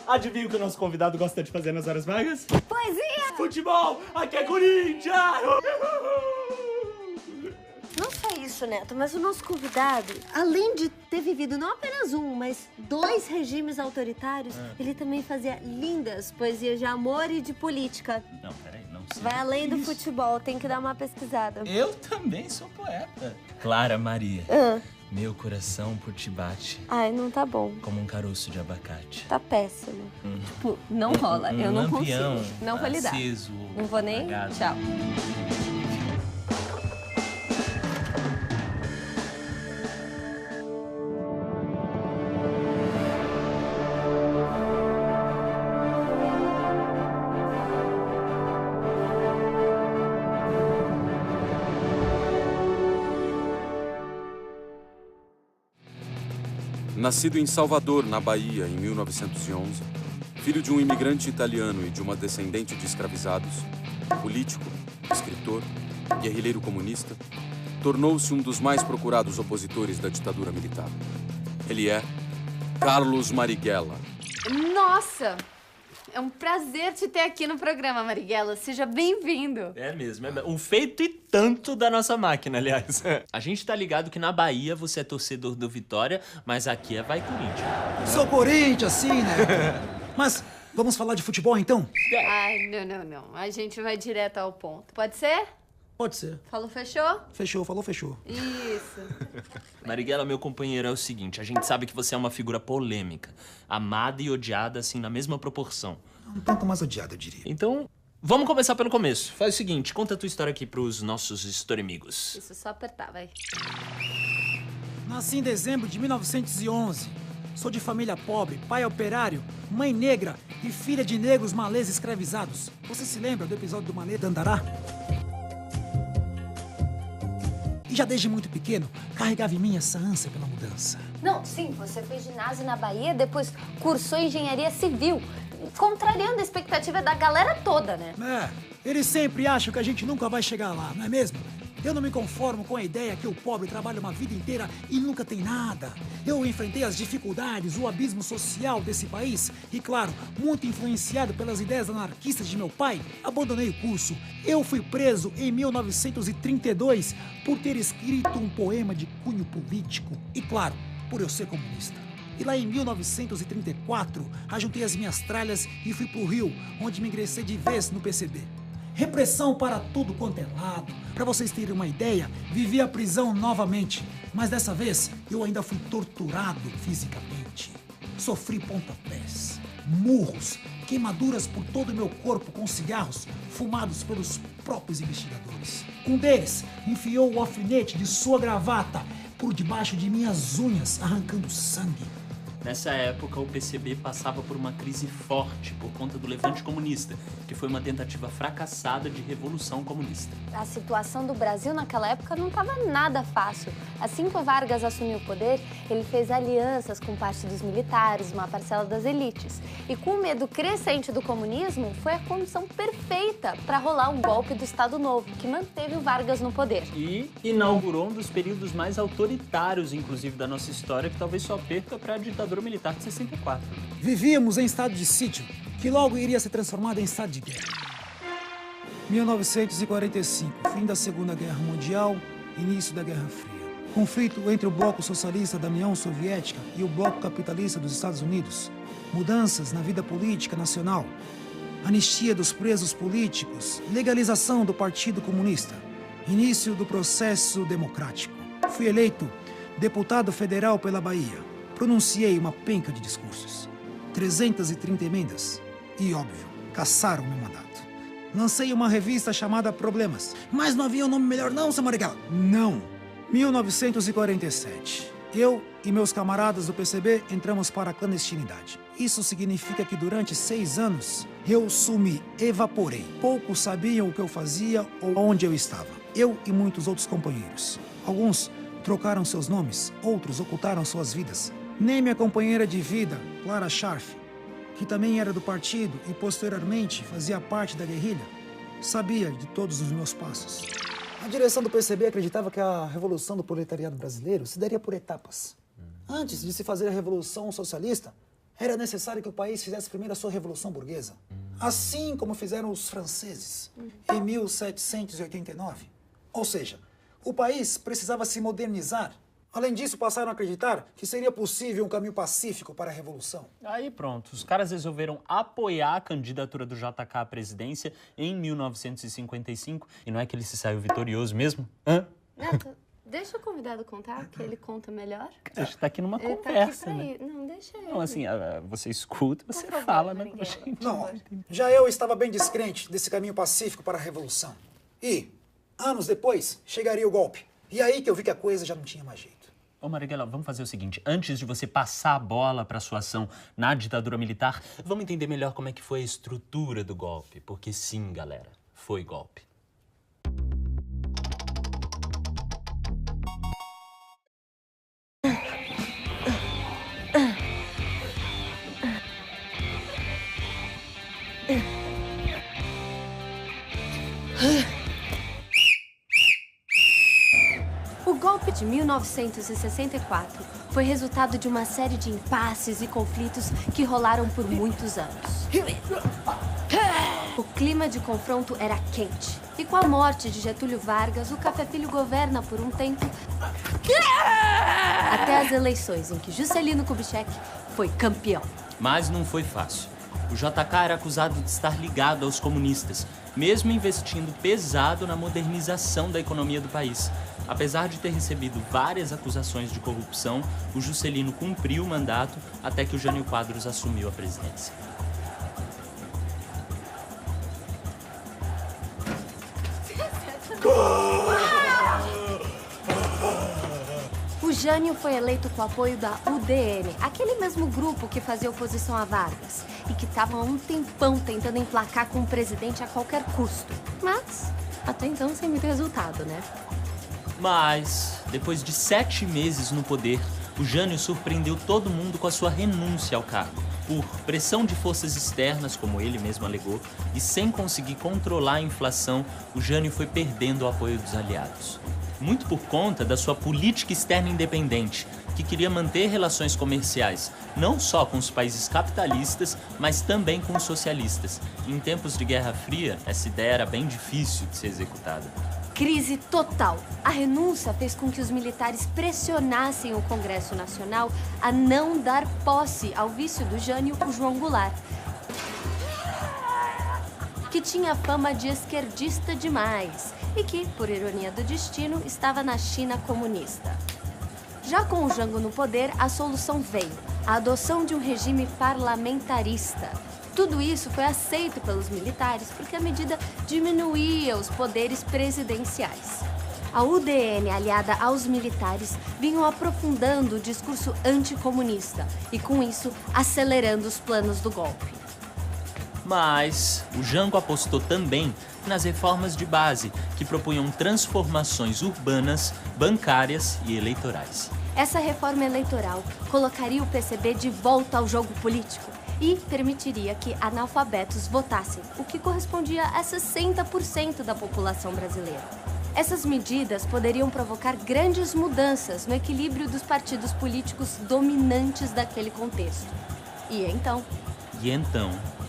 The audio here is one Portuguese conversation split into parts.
Adivinha o que o nosso convidado gosta de fazer nas horas vagas? Poesia! Futebol! Aqui é Corinthians! Não só isso, Neto, mas o nosso convidado, além de ter vivido não apenas um, mas 2 regimes autoritários, ele também fazia lindas poesias de amor e de política. Não, peraí, não sei. Vai além do futebol, tem que dar uma pesquisada. Eu também sou poeta. Clara Maria, meu coração por ti bate Ai, não tá bom. como um caroço de abacate. Tá péssimo. Tipo, não rola, eu não lampião consigo. Não vou lidar. aceso, Não vou nem. apagado. Tchau. Nascido em Salvador, na Bahia, em 1911, filho de um imigrante italiano e de uma descendente de escravizados, político, escritor, guerrilheiro comunista, tornou-se um dos mais procurados opositores da ditadura militar. Ele é Carlos Marighella. Nossa! É um prazer te ter aqui no programa, Marighella. Seja bem-vindo. É mesmo, um feito e tanto da nossa máquina, aliás. A gente tá ligado que na Bahia você é torcedor do Vitória, mas aqui é Vai Corinthians. Sou Corinthians, sim, né? Mas vamos falar de futebol, então? Ai, não. A gente vai direto ao ponto. Pode ser? Pode ser. Falou, fechou? Fechou, falou, fechou. Isso. Marighella, meu companheiro, é o seguinte, a gente sabe que você é uma figura polêmica, amada e odiada, assim, na mesma proporção. Um tanto mais odiado, eu diria. Então, vamos começar pelo começo. Faz o seguinte, conta a tua história aqui pros nossos story-amigos. Isso, só apertar, vai. Nasci em dezembro de 1911. Sou de família pobre, pai operário, mãe negra e filha de negros malês escravizados. Você se lembra do episódio do Malê Dandará? E já desde muito pequeno, carregava em mim essa ânsia pela mudança. Não, sim, você fez ginásio na Bahia, depois cursou engenharia civil, contrariando a expectativa da galera toda, né? Eles sempre acham que a gente nunca vai chegar lá, não é mesmo? Eu não me conformo com a ideia que o pobre trabalha uma vida inteira e nunca tem nada. Eu enfrentei as dificuldades, o abismo social desse país e, claro, muito influenciado pelas ideias anarquistas de meu pai, abandonei o curso. Eu fui preso em 1932 por ter escrito um poema de cunho político e, claro, por eu ser comunista. E lá em 1934, ajuntei as minhas tralhas e fui pro Rio, onde me ingressei de vez no PCB. Repressão para tudo quanto é lado. Para vocês terem uma ideia, vivi a prisão novamente, mas dessa vez eu ainda fui torturado fisicamente. Sofri pontapés, murros, queimaduras por todo o meu corpo com cigarros fumados pelos próprios investigadores. Um deles enfiou o alfinete de sua gravata por debaixo de minhas unhas, arrancando sangue. Nessa época, o PCB passava por uma crise forte por conta do levante comunista, que foi uma tentativa fracassada de revolução comunista. A situação do Brasil naquela época não estava nada fácil. Assim que o Vargas assumiu o poder, ele fez alianças com parte dos militares, uma parcela das elites. E com o medo crescente do comunismo, foi a condição perfeita para rolar um golpe do Estado Novo, que manteve o Vargas no poder. E inaugurou um dos períodos mais autoritários, inclusive, da nossa história, que talvez só perca para a ditadura militar de 64. Vivíamos em estado de sítio, que logo iria ser transformado em estado de guerra. 1945, fim da Segunda Guerra Mundial, início da Guerra Fria. Conflito entre o Bloco Socialista da União Soviética e o Bloco Capitalista dos Estados Unidos. Mudanças na vida política nacional. Anistia dos presos políticos. Legalização do Partido Comunista. Início do processo democrático. Fui eleito deputado federal pela Bahia. Pronunciei uma penca de discursos. 330 emendas. E, óbvio, cassaram meu mandato. Lancei uma revista chamada Problemas. Mas não havia um nome melhor não, seu Marighella? Não. 1947. Eu e meus camaradas do PCB entramos para a clandestinidade. Isso significa que durante 6 anos eu sumi, evaporei. Poucos sabiam o que eu fazia ou onde eu estava. Eu e muitos outros companheiros. Alguns trocaram seus nomes, outros ocultaram suas vidas. Nem minha companheira de vida, Clara Scharf, que também era do partido e posteriormente fazia parte da guerrilha, sabia de todos os meus passos. A direção do PCB acreditava que a revolução do proletariado brasileiro se daria por etapas. Antes de se fazer a revolução socialista, era necessário que o país fizesse primeiro a sua Revolução Burguesa. Assim como fizeram os franceses em 1789. Ou seja, o país precisava se modernizar. Além disso, passaram a acreditar que seria possível um caminho pacífico para a Revolução. Aí pronto, os caras resolveram apoiar a candidatura do JK à presidência em 1955. E não é que ele se saiu vitorioso mesmo? Hã? Neto, deixa o convidado contar, que ele conta melhor. A gente tá aqui numa Ele conversa, tá aqui pra né? ir. Não, deixa ele. Não, assim, você escuta, você Por favor, fala, né? Marighella. Gente. Não, já eu estava bem descrente desse caminho pacífico para a Revolução. E, anos depois, chegaria o golpe. E aí que eu vi que a coisa já não tinha mais jeito. Ô, Marighella, vamos fazer o seguinte. Antes de você passar a bola para sua ação na ditadura militar, vamos entender melhor como é que foi a estrutura do golpe. Porque sim, galera, foi golpe. O golpe de 1964 foi resultado de uma série de impasses e conflitos que rolaram por muitos anos. O clima de confronto era quente. E com a morte de Getúlio Vargas, o Café Filho governa por um tempo até as eleições em que Juscelino Kubitschek foi campeão. Mas não foi fácil. O JK era acusado de estar ligado aos comunistas, mesmo investindo pesado na modernização da economia do país. Apesar de ter recebido várias acusações de corrupção, o Juscelino cumpriu o mandato até que o Jânio Quadros assumiu a presidência. O Jânio foi eleito com o apoio da UDN, aquele mesmo grupo que fazia oposição a Vargas e que estava há um tempão tentando emplacar com o presidente a qualquer custo. Mas, até então, sem muito resultado, né? Mas, depois de 7 meses no poder, o Jânio surpreendeu todo mundo com a sua renúncia ao cargo. Por pressão de forças externas, como ele mesmo alegou, e sem conseguir controlar a inflação, o Jânio foi perdendo o apoio dos aliados. Muito por conta da sua política externa independente, que queria manter relações comerciais, não só com os países capitalistas, mas também com os socialistas. Em tempos de Guerra Fria, essa ideia era bem difícil de ser executada. Crise total. A renúncia fez com que os militares pressionassem o Congresso Nacional a não dar posse ao vice do Jânio, o João Goulart, que tinha fama de esquerdista demais e que, por ironia do destino, estava na China comunista. Já com o Jango no poder, a solução veio: a adoção de um regime parlamentarista. Tudo isso foi aceito pelos militares porque a medida diminuía os poderes presidenciais. A UDN, aliada aos militares, vinham aprofundando o discurso anticomunista e, com isso, acelerando os planos do golpe. Mas o Jango apostou também nas reformas de base, que propunham transformações urbanas, bancárias e eleitorais. Essa reforma eleitoral colocaria o PCB de volta ao jogo político e permitiria que analfabetos votassem, o que correspondia a 60% da população brasileira. Essas medidas poderiam provocar grandes mudanças no equilíbrio dos partidos políticos dominantes daquele contexto. E então,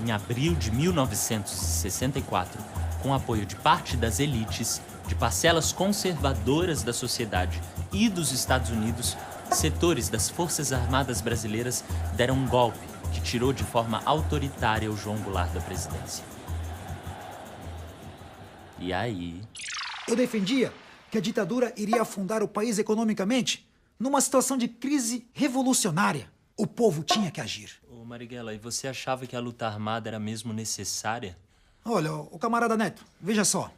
em abril de 1964, com o apoio de parte das elites, de parcelas conservadoras da sociedade e dos Estados Unidos, setores das Forças Armadas Brasileiras deram um golpe que tirou de forma autoritária o João Goulart da presidência. E aí? Eu defendia que a ditadura iria afundar o país economicamente numa situação de crise revolucionária. O povo tinha que agir. Ô Marighella, e você achava que a luta armada era mesmo necessária? Olha, o camarada Neto, veja só.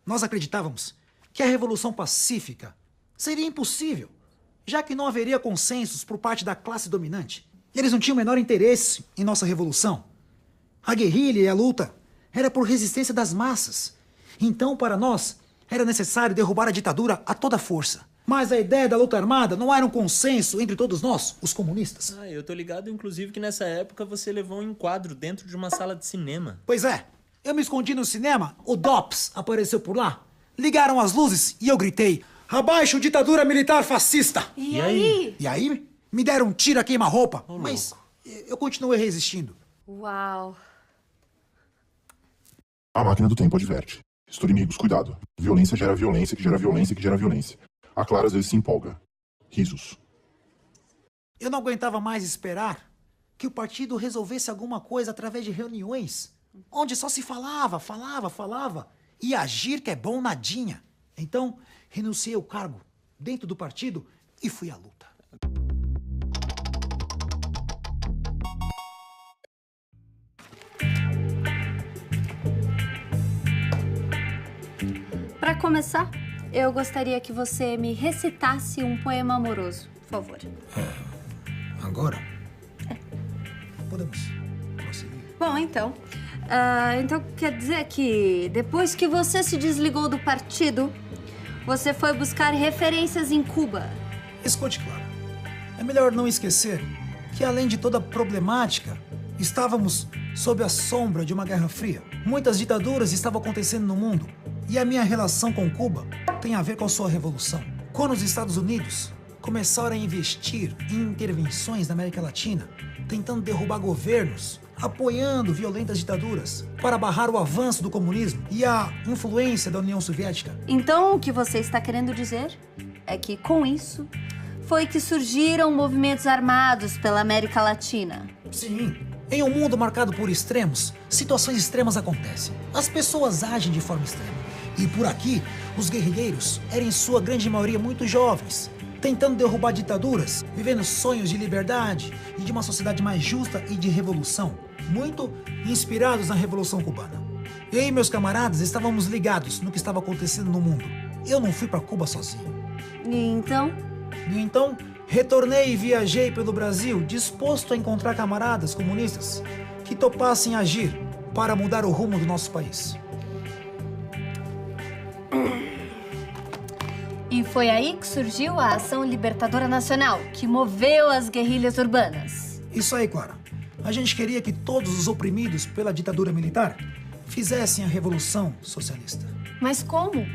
Nós acreditávamos que a revolução pacífica seria impossível, já que não haveria consensos por parte da classe dominante. Eles não tinham o menor interesse em nossa revolução. A guerrilha e a luta era por resistência das massas. Então, para nós, era necessário derrubar a ditadura a toda força. Mas a ideia da luta armada não era um consenso entre todos nós, os comunistas. Eu tô ligado, inclusive, que nessa época você levou um enquadro dentro de uma sala de cinema. Pois é. Eu me escondi no cinema, o DOPS apareceu por lá. Ligaram as luzes e eu gritei: abaixo ditadura militar fascista! E aí? E aí, me deram um tiro a queima-roupa. Mas eu continuei resistindo. Uau. A máquina do tempo adverte. Estourimigus, cuidado. Violência gera violência, que gera violência, que gera violência. A Clara às vezes se empolga. Risos. Eu não aguentava mais esperar que o partido resolvesse alguma coisa através de reuniões, onde só se falava. E agir que é bom nadinha. Então, renunciei ao cargo dentro do partido e fui à luta. Para começar, eu gostaria que você me recitasse um poema amoroso, por favor. Agora? Podemos prosseguir. Bom, então quer dizer que depois que você se desligou do partido, você foi buscar referências em Cuba. Escute, Clara. É melhor não esquecer que, além de toda a problemática, estávamos sob a sombra de uma guerra fria. Muitas ditaduras estavam acontecendo no mundo. E a minha relação com Cuba tem a ver com a sua revolução. Quando os Estados Unidos começaram a investir em intervenções na América Latina, tentando derrubar governos, apoiando violentas ditaduras para barrar o avanço do comunismo e a influência da União Soviética. Então, o que você está querendo dizer é que, com isso, foi que surgiram movimentos armados pela América Latina. Sim. Em um mundo marcado por extremos, situações extremas acontecem. As pessoas agem de forma extrema. E por aqui, os guerrilheiros eram em sua grande maioria muito jovens, tentando derrubar ditaduras, vivendo sonhos de liberdade e de uma sociedade mais justa e de revolução, muito inspirados na Revolução Cubana. Eu e meus camaradas estávamos ligados no que estava acontecendo no mundo. Eu não fui para Cuba sozinho. E então, retornei e viajei pelo Brasil, disposto a encontrar camaradas comunistas que topassem agir para mudar o rumo do nosso país. E foi aí que surgiu a Ação Libertadora Nacional, que moveu as guerrilhas urbanas. Isso aí, Clara. A gente queria que todos os oprimidos pela ditadura militar fizessem a Revolução Socialista. Mas como?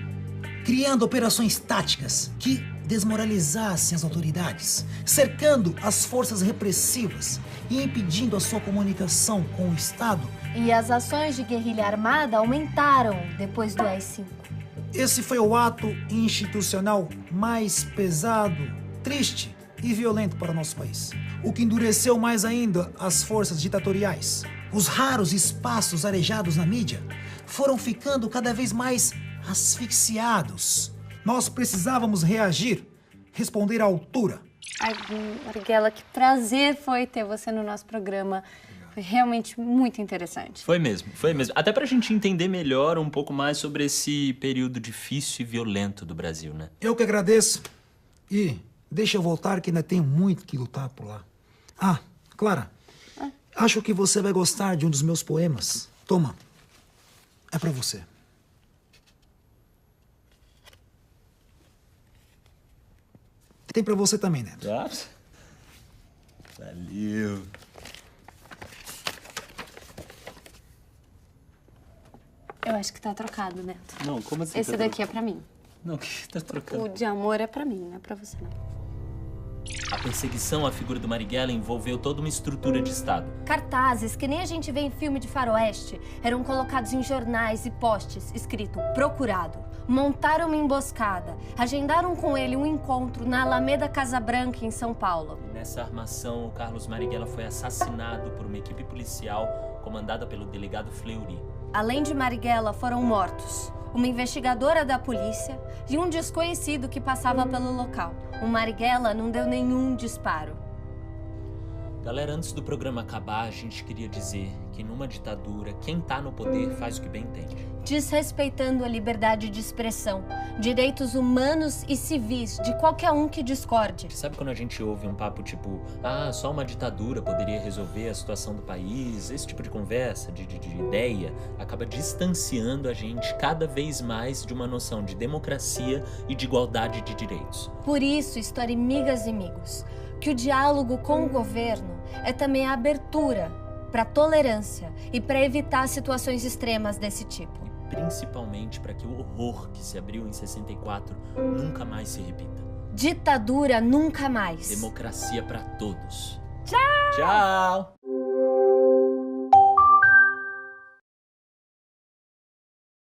Criando operações táticas que desmoralizassem as autoridades, cercando as forças repressivas e impedindo a sua comunicação com o Estado. E as ações de guerrilha armada aumentaram depois do AI-5. Esse foi o ato institucional mais pesado, triste e violento para o nosso país. O que endureceu mais ainda as forças ditatoriais. Os raros espaços arejados na mídia foram ficando cada vez mais asfixiados. Nós precisávamos reagir, responder à altura. Ai, Marighella, que prazer foi ter você no nosso programa. Foi realmente muito interessante. Foi mesmo. Até pra gente entender melhor um pouco mais sobre esse período difícil e violento do Brasil, né? Eu que agradeço. E deixa eu voltar que ainda tenho muito que lutar por lá. Ah, Clara, acho que você vai gostar de um dos meus poemas. Toma, é pra você. Tem pra você também, Neto. Ah, valeu. Eu acho que tá trocado, Neto. Não, como assim? Esse daqui é pra mim. Não, o que tá trocando? O de amor é pra mim, não é pra você, não. A perseguição à figura do Marighella envolveu toda uma estrutura de Estado. Cartazes, que nem a gente vê em filme de faroeste, eram colocados em jornais e postes, escrito procurado. Montaram uma emboscada, agendaram com ele um encontro na Alameda Casa Branca, em São Paulo. Nessa armação, o Carlos Marighella foi assassinado por uma equipe policial comandada pelo delegado Fleury. Além de Marighella, foram mortos uma investigadora da polícia e um desconhecido que passava pelo local. O Marighella não deu nenhum disparo. Galera, antes do programa acabar, a gente queria dizer que numa ditadura, quem tá no poder faz o que bem entende. Desrespeitando a liberdade de expressão, direitos humanos e civis de qualquer um que discorde. Sabe quando a gente ouve um papo tipo, só uma ditadura poderia resolver a situação do país? Esse tipo de conversa, de ideia, acaba distanciando a gente cada vez mais de uma noção de democracia e de igualdade de direitos. Por isso, história amigas e amigos, que o diálogo com o governo é também a abertura para a tolerância e para evitar situações extremas desse tipo. E principalmente para que o horror que se abriu em 64 nunca mais se repita. Ditadura nunca mais. Democracia para todos. Tchau!